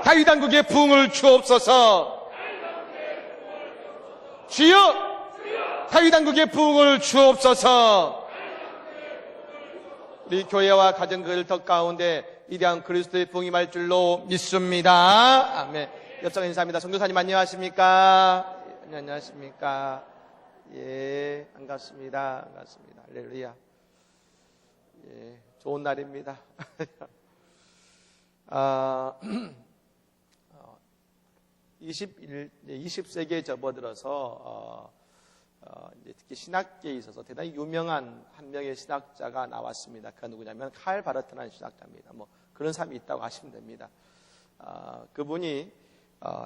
다윗 왕국의 부흥을 주옵소서. 주여 다윗 왕국의 부흥을 주옵소서. 우리 교회와 가정 그 일터 가운데 위대한 그리스도의 부흥이 말 줄로 믿습니다. 아멘. 옆상 인사합니다. 성도사님 안녕하십니까? 안녕하십니까? 예, 반갑습니다. 반갑습니다. 할렐루야. 예, 좋은 날입니다. 20세기에 접어들어서 이제 특히 신학계에 있어서 대단히 유명한 한 명의 신학자가 나왔습니다. 그가 누구냐면 칼 바르트라는 신학자입니다. 뭐 그런 사람이 있다고 하시면 됩니다. 그분이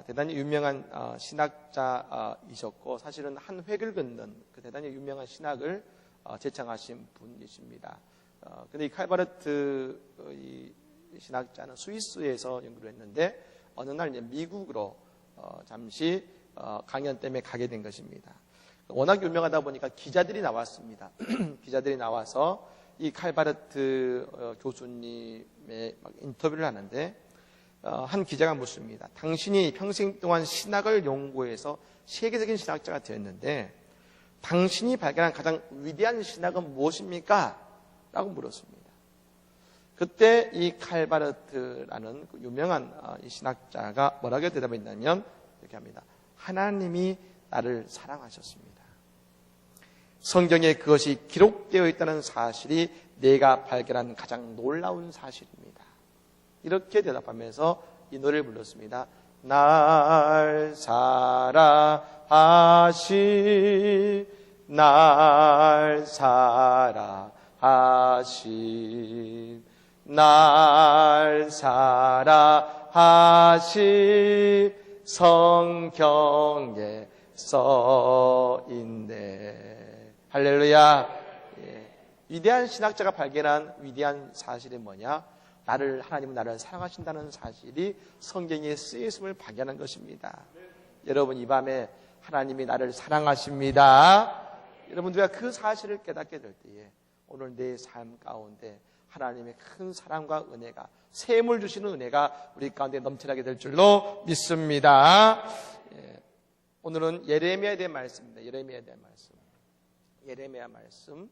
대단히 유명한 신학자이셨고 사실은 한 획을 긋는 그 대단히 유명한 신학을 제창하신 분이십니다. 근데 이 칼 바르트 이 신학자는 스위스에서 연구를 했는데 어느 날 이제 미국으로 잠시 강연 때문에 가게 된 것입니다. 워낙 유명하다 보니까 기자들이 나왔습니다. 기자들이 나와서 이 칼 바르트 교수님의 인터뷰를 하는데 한 기자가 묻습니다. 당신이 평생 동안 신학을 연구해서 세계적인 신학자가 되었는데 당신이 발견한 가장 위대한 신학은 무엇입니까? 라고 물었습니다. 그때 이 칼 바르트라는 그 유명한 이 신학자가 뭐라고 대답했냐면 이렇게 합니다. 하나님이 나를 사랑하셨습니다. 성경에 그것이 기록되어 있다는 사실이 내가 발견한 가장 놀라운 사실입니다. 이렇게 대답하면서 이 노래를 불렀습니다. 날 사랑하신 날 사랑하신 날 사랑하신 성경에 써있네. 할렐루야. 예. 위대한 신학자가 발견한 위대한 사실이 뭐냐? 하나님은 나를 사랑하신다는 사실이 성경에 쓰여있음을 발견한 것입니다. 여러분 이 밤에 하나님이 나를 사랑하십니다. 여러분 우리가 그 사실을 깨닫게 될 때에 오늘 내 삶 가운데 하나님의 큰 사랑과 은혜가 샘을 주시는 은혜가 우리 가운데 넘쳐나게 될 줄로 믿습니다. 예. 오늘은 예레미야에 대한 말씀입니다. 예레미야에 대한 말씀. 예레미야 말씀.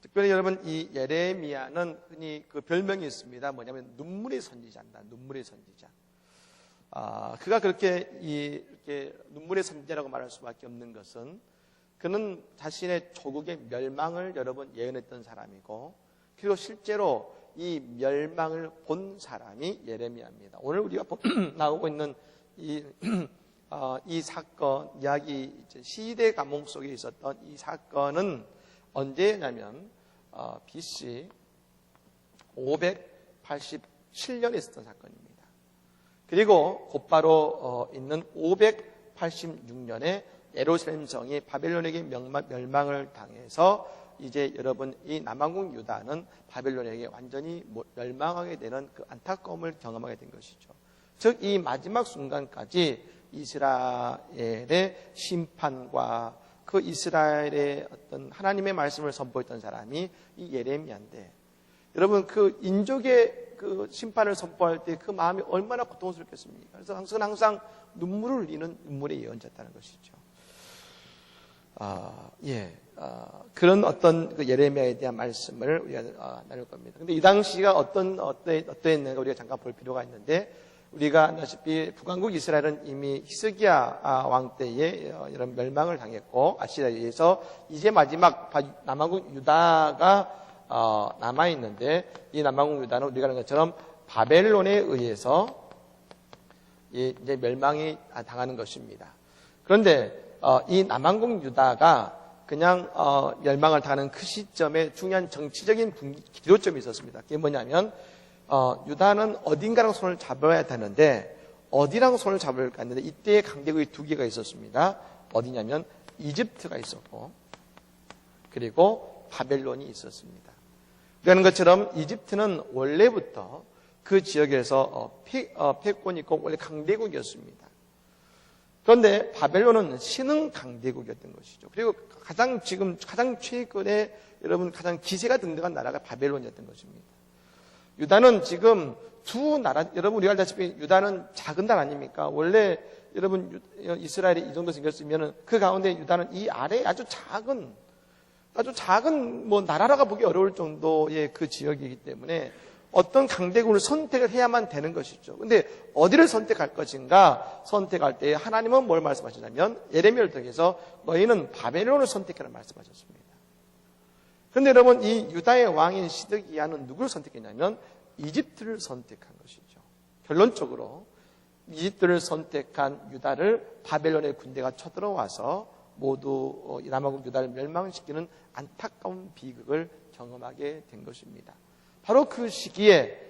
특별히 여러분 이 예레미야는 흔히 그 별명이 있습니다. 뭐냐면 눈물의 선지자입니다. 눈물의 선지자. 그가 그렇게 이렇게 눈물의 선지자라고 말할 수밖에 없는 것은 그는 자신의 조국의 멸망을 여러분 예언했던 사람이고 그리고 실제로 이 멸망을 본 사람이 예레미야입니다. 오늘 우리가 나오고 있는 이 사건 이야기 시대 감옥 속에 있었던 이 사건은 언제냐면 BC 587년에 있었던 사건입니다. 그리고 곧바로 있는 586년에 예루살렘 성이 바벨론에게 멸망을 당해서 이제 여러분 이 남왕국 유다는 바벨론에게 완전히 멸망하게 되는 그 안타까움을 경험하게 된 것이죠. 즉 이 마지막 순간까지 이스라엘의 심판과 그 이스라엘의 어떤 하나님의 말씀을 선포했던 사람이 이 예레미야인데 여러분 그 인족의 그 심판을 선포할 때 그 마음이 얼마나 고통스럽겠습니까? 그래서 항상 눈물을 흘리는 눈물의 예언자였다는 것이죠. 그런 어떤 그 예레미야에 대한 말씀을 우리가 나눌 겁니다. 근데 이 당시가 어떠했는가 우리가 잠깐 볼 필요가 있는데 우리가 아시다시피 북왕국 이스라엘은 이미 히스기야 왕 때에 이런 멸망을 당했고 아시리아에 의해서 이제 마지막 남왕국 유다가 남아있는데 이 남왕국 유다는 우리가 아는 것처럼 바벨론에 의해서 이제 멸망이 당하는 것입니다. 그런데 이 남왕국 유다가 그냥 멸망을 당하는 그 시점에 중요한 정치적인 기로점이 있었습니다. 그게 뭐냐면 유다는 어딘가랑 손을 잡아야 되는데 어디랑 손을 잡을까 했는데 이때의 강대국이 두 개가 있었습니다. 어디냐면 이집트가 있었고 그리고 바벨론이 있었습니다. 그러는 것처럼 이집트는 원래부터 그 지역에서 패권이 있고 원래 강대국이었습니다. 그런데 바벨론은 신흥 강대국이었던 것이죠. 그리고 가장 최근에 여러분 가장 기세가 등등한 나라가 바벨론이었던 것입니다. 유다는 지금 두 나라, 여러분 우리가 알다시피 유다는 작은 나라 아닙니까? 원래 여러분 이스라엘이 이 정도 생겼으면 그 가운데 유다는 이 아래 아주 작은 뭐 나라라고 보기 어려울 정도의 그 지역이기 때문에 어떤 강대국을 선택을 해야만 되는 것이죠. 근데 어디를 선택할 것인가 선택할 때 하나님은 뭘 말씀하시냐면 예레미야를 통해서 너희는 바벨론을 선택하라는 말씀하셨습니다. 그런데 여러분 이 유다의 왕인 시드기야는 누구를 선택했냐면 이집트를 선택한 것이죠. 결론적으로 이집트를 선택한 유다를 바벨론의 군대가 쳐들어와서 모두 남아국 유다를 멸망시키는 안타까운 비극을 경험하게 된 것입니다. 바로 그 시기에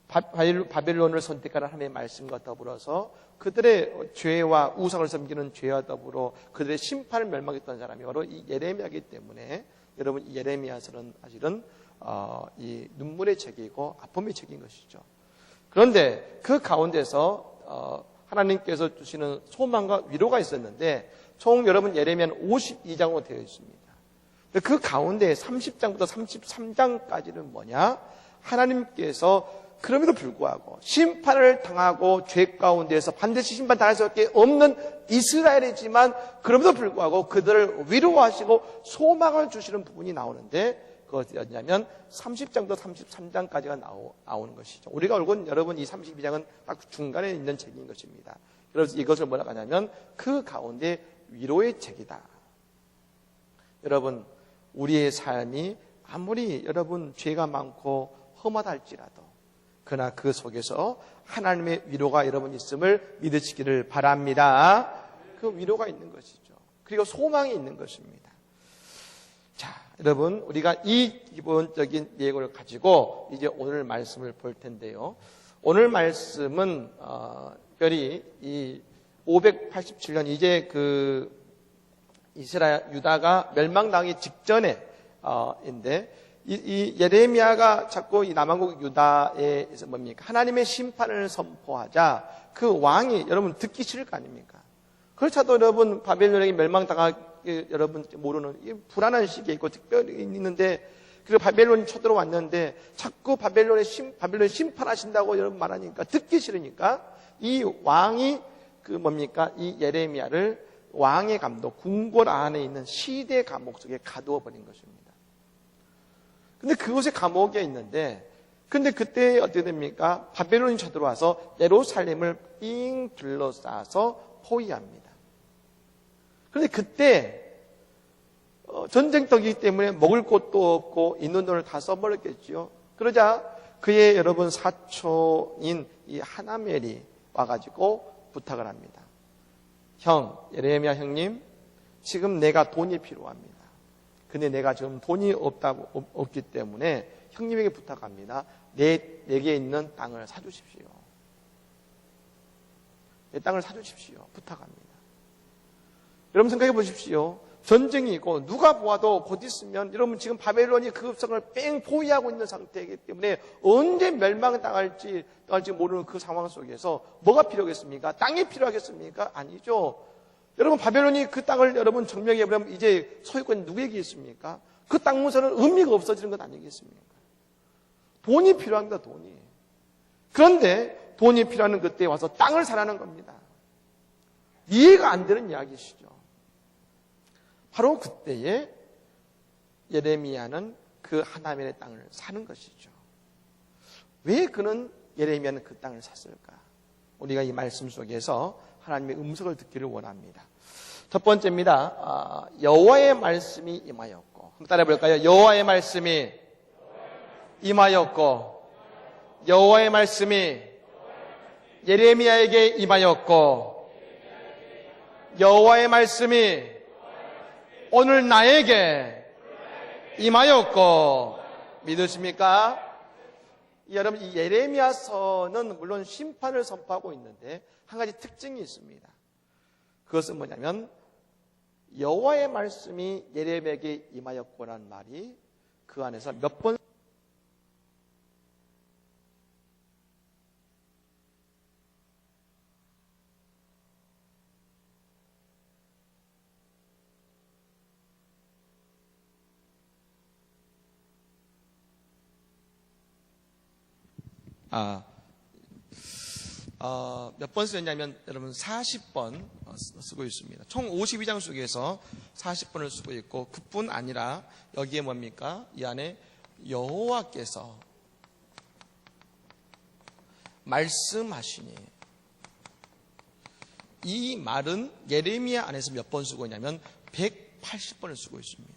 바벨론을 선택하는 하나님의 말씀과 더불어서 그들의 죄와 우상을 섬기는 죄와 더불어 그들의 심판을 멸망했던 사람이 바로 이 예레미야이기 때문에 여러분 이 예레미야서는 사실은 이 눈물의 책이고 아픔의 책인 것이죠. 그런데 그 가운데서 하나님께서 주시는 소망과 위로가 있었는데 총 여러분 예레미야는 52장으로 되어 있습니다. 그 가운데 30장부터 33장까지는 뭐냐? 하나님께서 그럼에도 불구하고 심판을 당하고 죄 가운데에서 반드시 심판당할 수밖에 없는 이스라엘이지만 그럼에도 불구하고 그들을 위로하시고 소망을 주시는 부분이 나오는데 그것이 어디냐면 30장부터 33장까지가 나오는 것이죠. 우리가 알고 여러분 이 32장은 딱 중간에 있는 책인 것입니다. 그래서 이것을 뭐라고 하냐면 그 가운데 위로의 책이다. 여러분 우리의 삶이 아무리 여러분 죄가 많고 험하다 할지라도 그러나 그 속에서 하나님의 위로가 여러분 있음을 믿으시기를 바랍니다. 그 위로가 있는 것이죠. 그리고 소망이 있는 것입니다. 자, 여러분 우리가 이 기본적인 예고를 가지고 이제 오늘 말씀을 볼 텐데요. 오늘 말씀은 특별히 이 587년 이제 그 이스라엘 유다가 멸망당하기 직전에 인데 이 예레미야가 자꾸 이 남한국 유다에서 뭡니까? 하나님의 심판을 선포하자 그 왕이 여러분 듣기 싫을 거 아닙니까? 그렇자도 여러분 바벨론에게 멸망당하기 여러분 모르는 불안한 시기에 있고 특별히 있는데 그리고 바벨론이 쳐들어왔는데 자꾸 바벨론이 심판하신다고 여러분 말하니까 듣기 싫으니까 이 왕이 그 뭡니까? 이 예레미야를 왕의 감독, 궁궐 안에 있는 시대 감옥 속에 가두어 버린 것입니다. 근데 그곳에 감옥에 있는데, 근데 그때 어떻게 됩니까? 바벨론이 쳐들어와서 예루살렘을 삥 둘러싸서 포위합니다. 그런데 그때 전쟁터이기 때문에 먹을 것도 없고 있는 돈을 다 써버렸겠지요. 그러자 그의 여러분 사촌인 이 하나멜이 와가지고 부탁을 합니다. 형, 예레미야 형님, 지금 내가 돈이 필요합니다. 근데 내가 지금 돈이 없기 때문에 형님에게 부탁합니다. 내게 있는 땅을 사주십시오. 내 땅을 사주십시오. 부탁합니다. 여러분 생각해 보십시오. 전쟁이 있고 누가 보아도 곧 있으면 여러분 지금 바벨론이 그 읍성을 뺑 포위하고 있는 상태이기 때문에 언제 멸망당할지 모르는 그 상황 속에서 뭐가 필요하겠습니까? 땅이 필요하겠습니까? 아니죠. 여러분 바벨론이 그 땅을 여러분 점령해버리면 이제 소유권이 누구에게 있습니까? 그 땅 문서는 의미가 없어지는 것 아니겠습니까? 돈이 필요합니다. 돈이. 그런데 돈이 필요한 그때 와서 땅을 사라는 겁니다. 이해가 안 되는 이야기시죠. 바로 그때에 예레미야는 그 하나멜의 땅을 사는 것이죠. 왜 그는 예레미야는 그 땅을 샀을까? 우리가 이 말씀 속에서 하나님의 음성을 듣기를 원합니다. 첫 번째입니다. 여호와의 말씀이 임하였고, 한번 따라해 볼까요? 여호와의 말씀이 임하였고, 여호와의 말씀이 예레미야에게 임하였고, 여호와의 말씀이 오늘 나에게 임하였고, 믿으십니까? 여러분, 이 예레미야서는 물론 심판을 선포하고 있는데 한 가지 특징이 있습니다. 그것은 뭐냐면 여호와의 말씀이 예레미야에게 임하였고라는 말이 그 안에서 몇 번 몇 번 쓰였냐면 여러분 40번 쓰고 있습니다. 총 52장 속에서 40번을 쓰고 있고 그뿐 아니라 여기에 뭡니까? 이 안에 여호와께서 말씀하시니, 이 말은 예레미야 안에서 몇 번 쓰고 있냐면 180번을 쓰고 있습니다.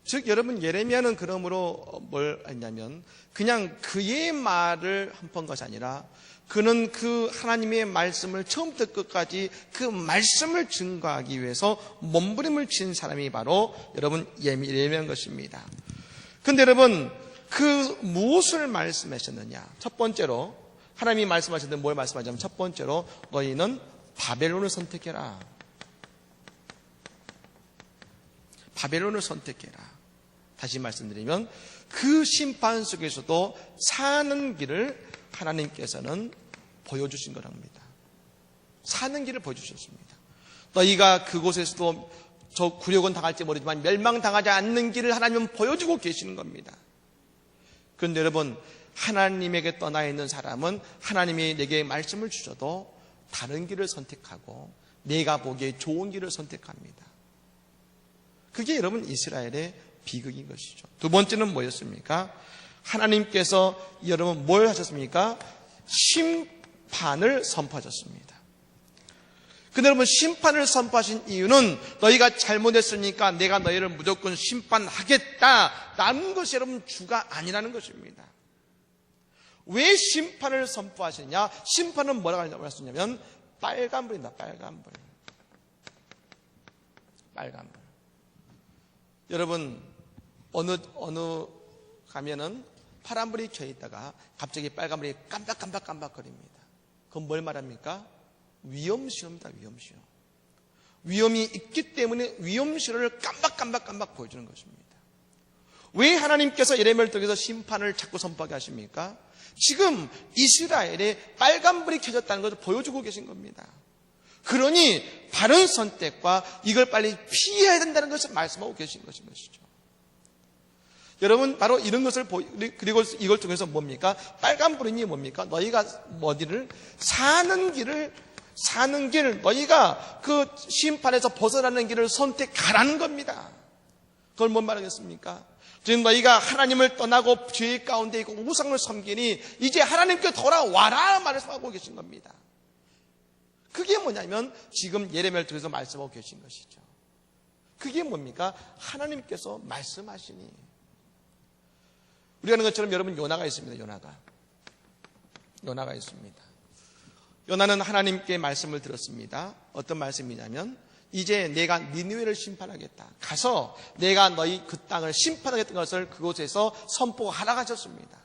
즉 여러분, 예레미야는 그러므로 뭘 했냐면 그냥 그의 말을 한 번 것이 아니라 그는 그 하나님의 말씀을 처음부터 끝까지 그 말씀을 증거하기 위해서 몸부림을 친 사람이 바로 여러분 예레미야인 것입니다. 그런데 여러분, 그 무엇을 말씀하셨느냐? 첫 번째로 하나님이 말씀하셨는데 뭘 말씀하냐면 첫 번째로 너희는 바벨론을 선택해라. 바벨론을 선택해라. 다시 말씀드리면 그 심판 속에서도 사는 길을 하나님께서는 보여주신 거랍니다. 사는 길을 보여주셨습니다. 너희가 그곳에서도 저 굴욕은 당할지 모르지만 멸망당하지 않는 길을 하나님은 보여주고 계시는 겁니다. 그런데 여러분, 하나님에게 떠나 있는 사람은 하나님이 내게 말씀을 주셔도 다른 길을 선택하고 내가 보기에 좋은 길을 선택합니다. 그게 여러분 이스라엘의 비극인 것이죠. 두 번째는 뭐였습니까? 하나님께서 여러분 뭘 하셨습니까? 심판을 선포하셨습니다. 근데 여러분, 심판을 선포하신 이유는 너희가 잘못했으니까 내가 너희를 무조건 심판하겠다라는 것이 여러분 주가 아니라는 것입니다. 왜 심판을 선포하시느냐? 심판은 뭐라고 하셨냐면 빨간불입니다. 빨간불. 빨간불. 여러분, 어느 가면은 파란불이 켜 있다가 갑자기 빨간불이 깜박깜박깜박거립니다. 그건 뭘 말합니까? 위험시효입니다. 위험시효. 위험이 있기 때문에 위험시효를 깜박깜박 보여주는 것입니다. 왜 하나님께서 예레미야를 통해서 심판을 자꾸 선포하게 하십니까? 지금 이스라엘에 빨간불이 켜졌다는 것을 보여주고 계신 겁니다. 그러니 바른 선택과 이걸 빨리 피해야 된다는 것을 말씀하고 계신 것이죠. 여러분, 바로 이런 것을 그리고 이걸 통해서 뭡니까? 빨간불이 뭡니까? 너희가 어디를 사는 길, 너희가 그 심판에서 벗어나는 길을 선택하라는 겁니다. 그걸 뭔 말하겠습니까? 지금 너희가 하나님을 떠나고 죄 가운데 있고 우상을 섬기니 이제 하나님께 돌아와라 말씀하고 계신 겁니다. 그게 뭐냐면 지금 예레미야를 통해서 말씀하고 계신 것이죠. 그게 뭡니까? 하나님께서 말씀하시니. 우리가 아는 것처럼 여러분 요나가 있습니다. 요나가 있습니다. 요나는 하나님께 말씀을 들었습니다. 어떤 말씀이냐면 이제 내가 니느웨를 심판하겠다. 가서 내가 너희 그 땅을 심판하겠다는 것을 그곳에서 선포하라고 하셨습니다.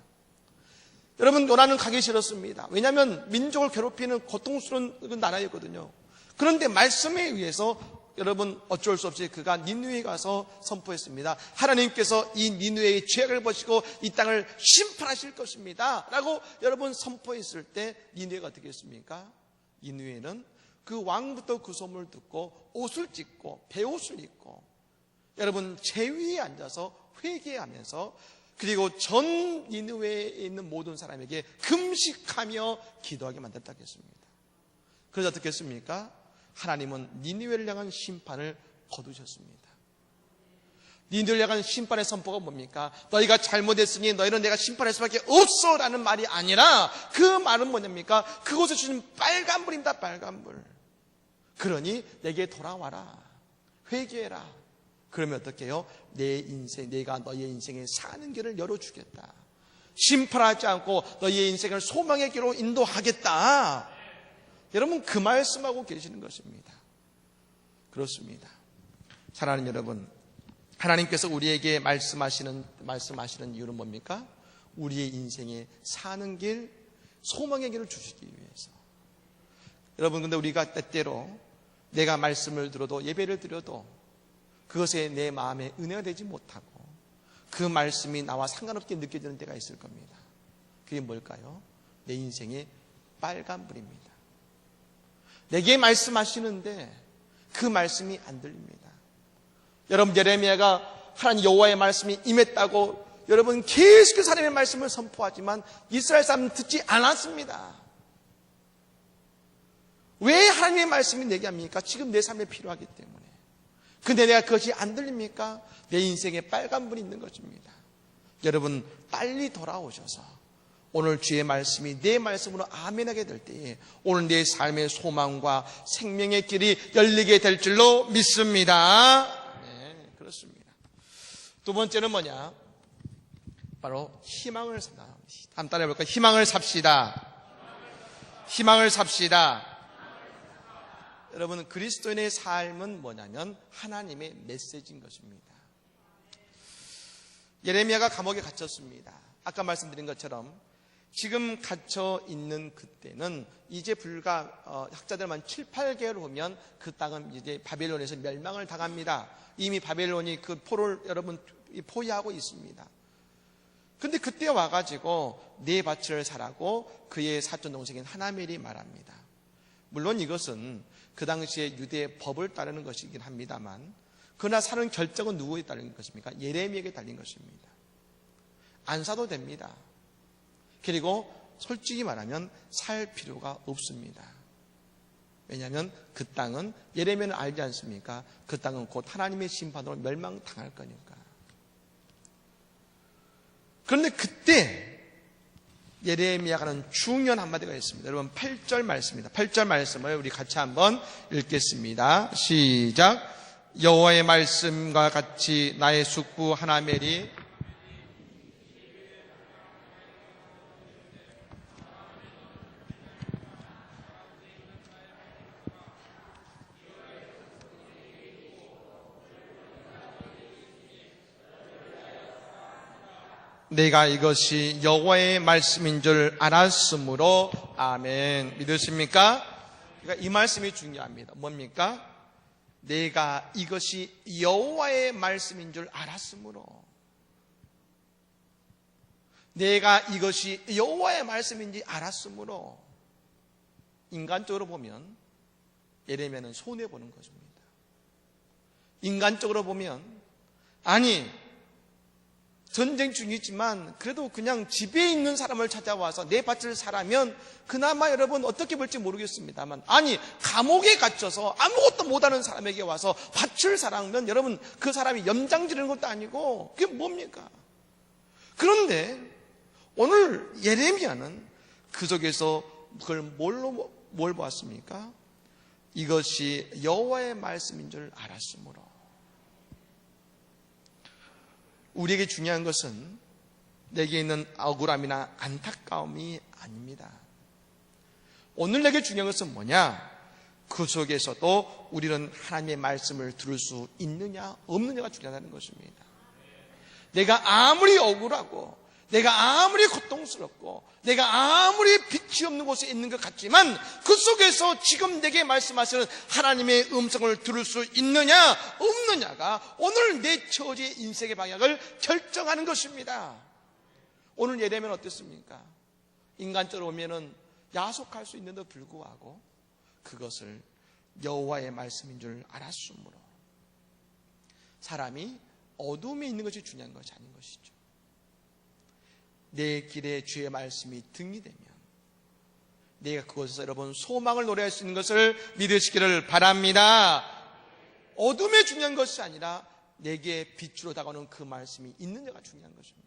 여러분, 요나는 가기 싫었습니다. 왜냐하면 민족을 괴롭히는 고통스러운 나라였거든요. 그런데 말씀에 의해서 여러분 어쩔 수 없이 그가 니느웨에 가서 선포했습니다. 하나님께서 이 니느웨의 죄악을 보시고 이 땅을 심판하실 것입니다 라고 여러분 선포했을 때 니느웨가 어떻게 했습니까? 니느웨는 그 왕부터 그 소문을 듣고 옷을 찢고 베옷을 입고 여러분 제 위에 앉아서 회개하면서 그리고 전 니느웨에 있는 모든 사람에게 금식하며 기도하게 만들었다고 했습니다. 그래서 어떻게 했습니까? 하나님은 니느웨를 향한 심판을 거두셨습니다. 니느웨를 향한 심판의 선포가 뭡니까? 너희가 잘못했으니 너희는 내가 심판할 수밖에 없어 라는 말이 아니라 그 말은 뭐냐입니까? 그곳에 주신 빨간불입니다. 빨간불. 그러니 내게 돌아와라. 회개해라. 그러면 어떻게 해요? 내 인생, 내가 너희의 인생에 사는 길을 열어주겠다. 심판하지 않고 너희의 인생을 소망의 길로 인도하겠다. 여러분, 그 말씀하고 계시는 것입니다. 그렇습니다. 사랑하는 여러분, 하나님께서 우리에게 말씀하시는 이유는 뭡니까? 우리의 인생에 사는 길, 소망의 길을 주시기 위해서. 여러분, 근데 우리가 때때로 내가 말씀을 들어도 예배를 드려도 그것에 내 마음에 은혜가 되지 못하고 그 말씀이 나와 상관없게 느껴지는 때가 있을 겁니다. 그게 뭘까요? 내 인생의 빨간불입니다. 내게 말씀하시는데 그 말씀이 안 들립니다. 여러분, 예레미야가 하나님 여호와의 말씀이 임했다고 여러분 계속해서 하나님의 말씀을 선포하지만 이스라엘 사람은 듣지 않았습니다. 왜 하나님의 말씀이 내게 합니까? 지금 내 삶에 필요하기 때문에. 근데 내가 그것이 안 들립니까? 내 인생에 빨간불이 있는 것입니다. 여러분 빨리 돌아오셔서 오늘 주의 말씀이 내 말씀으로 아멘하게 될 때에 오늘 내 삶의 소망과 생명의 길이 열리게 될 줄로 믿습니다. 네, 그렇습니다. 두 번째는 뭐냐? 바로 희망을 삽니다. 한번 따라해 볼까요? 희망을 삽시다. 희망을 삽시다. 여러분 그리스도인의 삶은 뭐냐면 하나님의 메시지인 것입니다. 예레미야가 감옥에 갇혔습니다. 아까 말씀드린 것처럼 지금 갇혀 있는 그때는 이제 불과 학자들만 7, 8개월 후면 그 땅은 이제 바벨론에서 멸망을 당합니다. 이미 바벨론이 그 포를 여러분 포위하고 있습니다. 근데 그때 와가지고 네 밭을 사라고 그의 사촌 동생인 하나멜이 말합니다. 물론 이것은 그 당시에 유대의 법을 따르는 것이긴 합니다만 그러나 사는 결정은 누구에 달린 것입니까? 예레미야에게 달린 것입니다. 안 사도 됩니다. 그리고 솔직히 말하면 살 필요가 없습니다. 왜냐하면 그 땅은 예레미야는 알지 않습니까? 그 땅은 곧 하나님의 심판으로 멸망당할 거니까. 그런데 그때 예레미야가 하는 중요한 한마디가 있습니다. 여러분 8절 말씀입니다. 8절 말씀을 우리 같이 한번 읽겠습니다. 시작. 여호와의 말씀과 같이 나의 숙부 하나멜이 내가 이것이 여호와의 말씀인 줄 알았으므로 아멘. 믿으십니까? 그러니까 이 말씀이 중요합니다. 뭡니까? 내가 이것이 여호와의 말씀인 줄 알았으므로. 내가 이것이 여호와의 말씀인지 알았으므로. 인간적으로 보면 예레미야는 손해보는 것입니다. 인간적으로 보면 아니 전쟁 중이지만 그래도 그냥 집에 있는 사람을 찾아와서 내 밭을 사라면 그나마 여러분 어떻게 볼지 모르겠습니다만 아니 감옥에 갇혀서 아무것도 못하는 사람에게 와서 밭을 사라면 여러분 그 사람이 염장 지르는 것도 아니고 그게 뭡니까? 그런데 오늘 예레미야는 그 속에서 그걸 뭘 보았습니까? 이것이 여호와의 말씀인 줄 알았으므로. 우리에게 중요한 것은 내게 있는 억울함이나 안타까움이 아닙니다. 오늘 내게 중요한 것은 뭐냐? 그 속에서도 우리는 하나님의 말씀을 들을 수 있느냐 없느냐가 중요하다는 것입니다. 내가 아무리 억울하고 내가 아무리 고통스럽고 내가 아무리 빛이 없는 곳에 있는 것 같지만 그 속에서 지금 내게 말씀하시는 하나님의 음성을 들을 수 있느냐 없느냐가 오늘 내 처지의 인생의 방향을 결정하는 것입니다. 오늘 예레미야는 어땠습니까? 인간적으로 보면은 야속할 수 있는데도 불구하고 그것을 여호와의 말씀인 줄 알았으므로. 사람이 어둠에 있는 것이 중요한 것이 아닌 것이죠. 내 길에 주의 말씀이 등이 되면 내가 그곳에서 여러분 소망을 노래할 수 있는 것을 믿으시기를 바랍니다. 어둠에 중요한 것이 아니라 내게 빛으로 다가오는 그 말씀이 있느냐가 중요한 것입니다.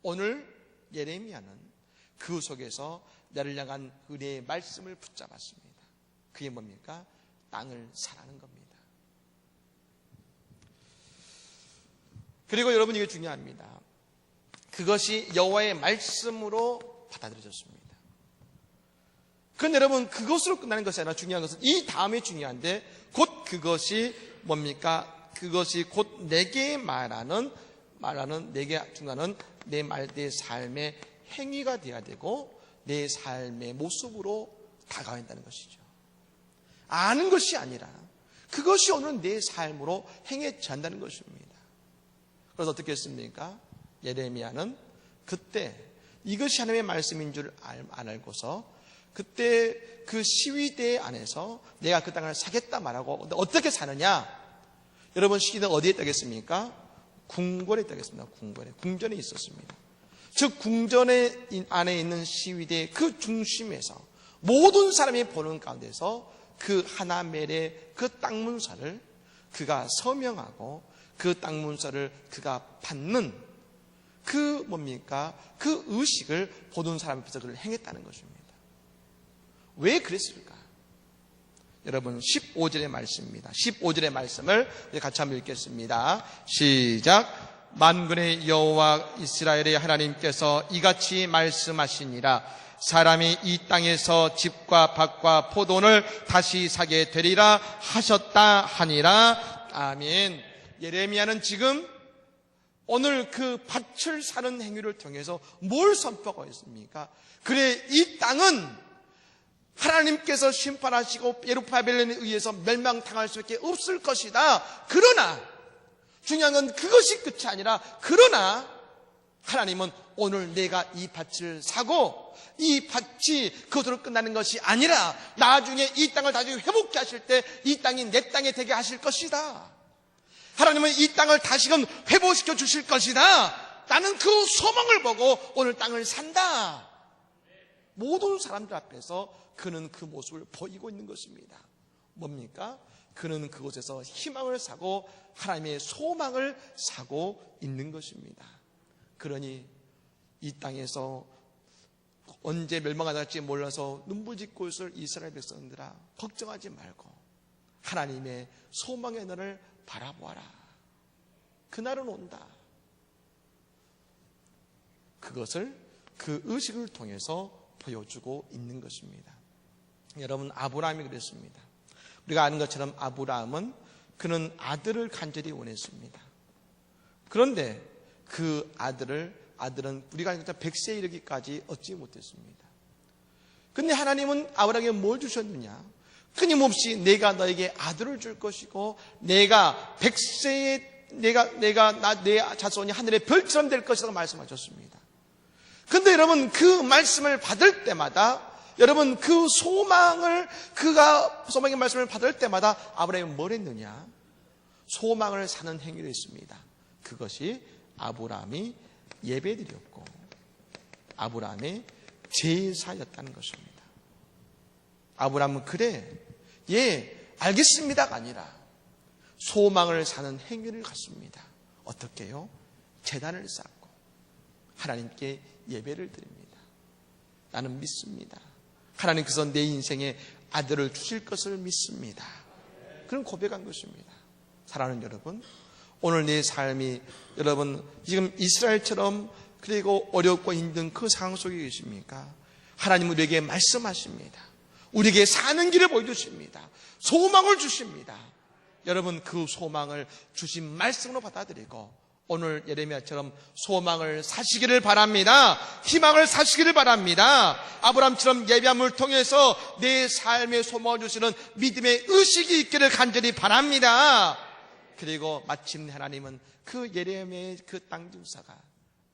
오늘 예레미야는 그 속에서 나를 향한 은혜의 말씀을 붙잡았습니다. 그게 뭡니까? 땅을 사라는 겁니다. 그리고 여러분 이게 중요합니다. 그것이 여호와의 말씀으로 받아들여졌습니다. 그런데 여러분 그것으로 끝나는 것이 아니라 중요한 것은 이 다음에 중요한데 곧 그것이 뭡니까? 그것이 곧 내게 말하는 내게 중요한 내 삶의 행위가 되어야 되고 내 삶의 모습으로 다가와야 한다는 것이죠. 아는 것이 아니라 그것이 오늘 내 삶으로 행해져 한다는 것입니다. 그래서 어떻게 했습니까? 예레미야는 그때 이것이 하나님의 말씀인 줄 안 알고서 그때 그 시위대 안에서 내가 그 땅을 사겠다 말하고 어떻게 사느냐? 여러분 시기는 어디에 있다겠습니까? 궁궐에 있다겠습니다. 궁전에 있었습니다. 즉 궁전에 안에 있는 시위대 그 중심에서 모든 사람이 보는 가운데서 그 하나멜의 그 땅 문서를 그가 서명하고 그 땅 문서를 그가 받는 그 뭡니까? 그 의식을 보던 사람 앞에서 그를 행했다는 것입니다. 왜 그랬을까? 여러분 15절의 말씀입니다. 15절의 말씀을 같이 한번 읽겠습니다. 시작. 만군의 여호와 이스라엘의 하나님께서 이같이 말씀하시니라. 사람이 이 땅에서 집과 밭과 포도를 다시 사게 되리라 하셨다 하니라. 아멘. 예레미야는 지금 오늘 그 밭을 사는 행위를 통해서 뭘 선포하고 있습니까? 그래, 이 땅은 하나님께서 심판하시고 예루살렘에 의해서 멸망당할 수밖에 없을 것이다. 그러나 중요한 건 그것이 끝이 아니라, 그러나 하나님은 오늘 내가 이 밭을 사고 이 밭이 그것으로 끝나는 것이 아니라 나중에 이 땅을 다시 회복케 하실 때 이 땅이 내 땅이 되게 하실 것이다. 하나님은 이 땅을 다시금 회복시켜 주실 것이다. 나는 그 소망을 보고 오늘 땅을 산다. 모든 사람들 앞에서 그는 그 모습을 보이고 있는 것입니다. 뭡니까? 그는 그곳에서 희망을 사고 하나님의 소망을 사고 있는 것입니다. 그러니 이 땅에서 언제 멸망할지 몰라서 눈물 짓고 있을 이스라엘 백성들아, 걱정하지 말고 하나님의 소망의 날을 바라보아라. 그날은 온다. 그것을 그 의식을 통해서 보여주고 있는 것입니다. 여러분, 아브라함이 그랬습니다. 우리가 아는 것처럼 아브라함은 그는 아들을 간절히 원했습니다. 그런데 그 아들은 우리가 아는 것처럼 100세에 이르기까지 얻지 못했습니다. 근데 하나님은 아브라함에게 뭘 주셨느냐? 끊임없이 내가 너에게 아들을 줄 것이고 내가 100세에 내 자손이 하늘의 별처럼 될 것이라고 말씀하셨습니다. 근데 여러분, 그 말씀을 받을 때마다, 여러분 그 소망의 말씀을 받을 때마다 아브라함이 뭘 했느냐? 소망을 사는 행위를 했습니다. 그것이 아브라함이 예배드렸고 아브라함의 제사였다는 것입니다. 아브라함은 그래, 예, 알겠습니다가 아니라 소망을 사는 행위를 갖습니다. 어떻게요? 제단을 쌓고 하나님께 예배를 드립니다. 나는 믿습니다. 하나님께서 내 인생에 아들을 주실 것을 믿습니다. 그런 고백한 것입니다. 사랑하는 여러분, 오늘 내 삶이 여러분 지금 이스라엘처럼 그리고 어렵고 힘든 그 상황 속에 계십니까? 하나님 우리에게 말씀하십니다. 우리에게 사는 길을 보여주십니다. 소망을 주십니다. 여러분 그 소망을 주신 말씀으로 받아들이고 오늘 예레미야처럼 소망을 사시기를 바랍니다. 희망을 사시기를 바랍니다. 아브라함처럼 예배함을 통해서 내 삶의 소망을 주시는 믿음의 의식이 있기를 간절히 바랍니다. 그리고 마침내 하나님은 그 예레미야의 그 땅 증사가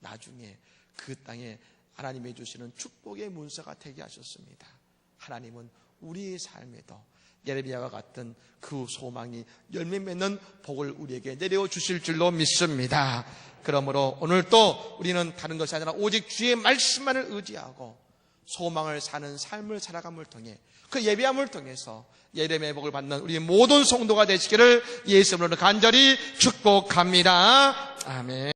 나중에 그 땅에 하나님이 주시는 축복의 문서가 되게 하셨습니다. 하나님은 우리의 삶에도 예레미야와 같은 그 소망이 열매 맺는 복을 우리에게 내려 주실 줄로 믿습니다. 그러므로 오늘 또 우리는 다른 것이 아니라 오직 주의 말씀만을 의지하고 소망을 사는 삶을 살아감을 통해 그 예배함을 통해서 예레미야의 복을 받는 우리 모든 성도가 되시기를 예수 이름으로 간절히 축복합니다. 아멘.